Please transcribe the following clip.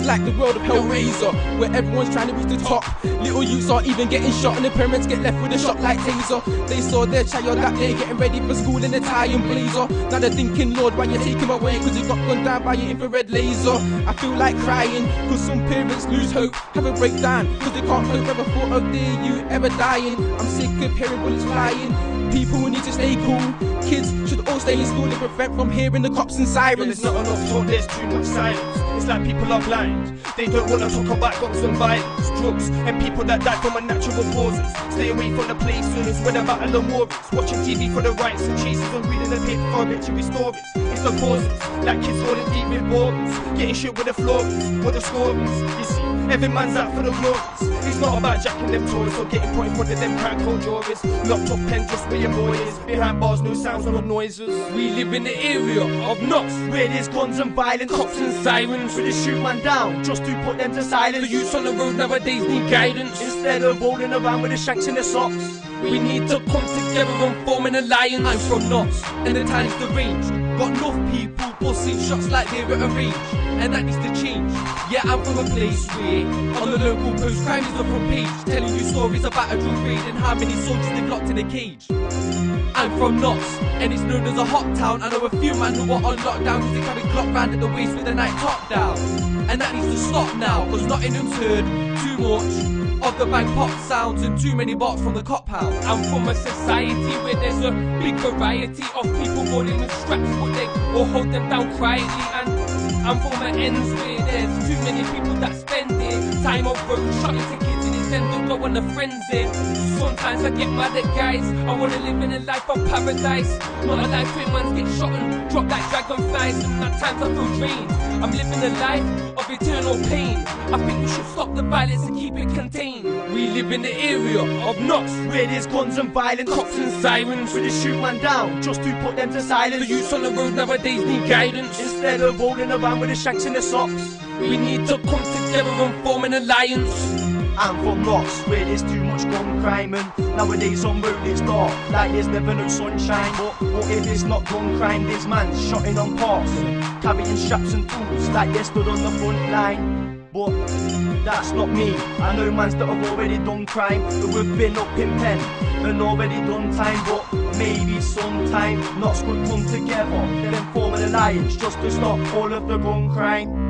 like the world of Hellraiser, where everyone's trying to reach the top. Little youths are even getting shot and the parents get left with a shock like taser. They saw their child that day getting ready for school in a tie and blazer. Now they're thinking, Lord, why you take him away? Cause he got gunned down by your infrared laser. I feel like crying, cause some parents lose hope, have a breakdown, cause they can't hope ever thought of their youth ever dying. I'm sick of hearing bullets flying. People need to stay cool. Kids should all stay in school to prevent from hearing the cops and sirens. There's not enough talk, there's too much silence. It's like people are blind. They don't want to talk about guns and violence, drugs, and people that die from unnatural causes. Stay away from the places where the battle and war is. Watching TV for the rights and chases and reading the paper for obituary stories. It's the causes, like kids falling deep with boarders, getting shit with the floors, with the scorers. You see, every man's out for the glories. It's not about jacking them toys or getting put in front of them crack cold jewelries. Locked up pen just where your boy is. Behind bars, no sounds, no noises. We live in the area of knots, where there's guns and violence, cops and sirens, where they shoot man down just to put them to silence. The youths on the road nowadays need guidance, instead of rolling around with the shanks in their socks. We need to come together and form an alliance. I'm from knots, and the time's deranged. Got enough people busting shots like they're at a range, and that needs to change. Yeah, I'm from a place where on the local post crime is the front page, telling you stories about a drug raid and how many soldiers they've locked in a cage. I'm from Knots, and it's known as a hot town. I know a few man who are on lockdown cause they carry Glock round at the waist with a night top down. And that needs to stop now, cause Nottingham's heard too much of the bang pop sounds and too many barks from the cop hound. I'm from a society where there's a big variety of people holding with straps, but they all hold them down quietly. And I'm from the ends where there's too many people that spend their time on road shotting to kids and it's them to go on a frenzy. Sometimes I get mad at guys, I wanna live in a life of paradise, not a life where mans get shot and drop like dragonflies. And at times I feel drained, I'm living a life of eternal pain. I think we should stop the violence and keep it contained. We live in the area of knots, where there's guns and violence, cops and sirens, where they shoot man down just to put them to silence. The youths on the road nowadays need guidance, instead of rolling around with the shanks in their socks. We need to come together and form an alliance. I'm from Knots, where there's too much gun crime, and nowadays on road it's dark, like there's never no sunshine. But what if it's not gun crime? There's man shotting on parks, carrying straps and tools, like they stood on the front line. But that's not me. I know mans that have already done crime, who have been up in pen and already done time. But maybe sometime Knots could come together, then form an alliance just to stop all of the gun crime.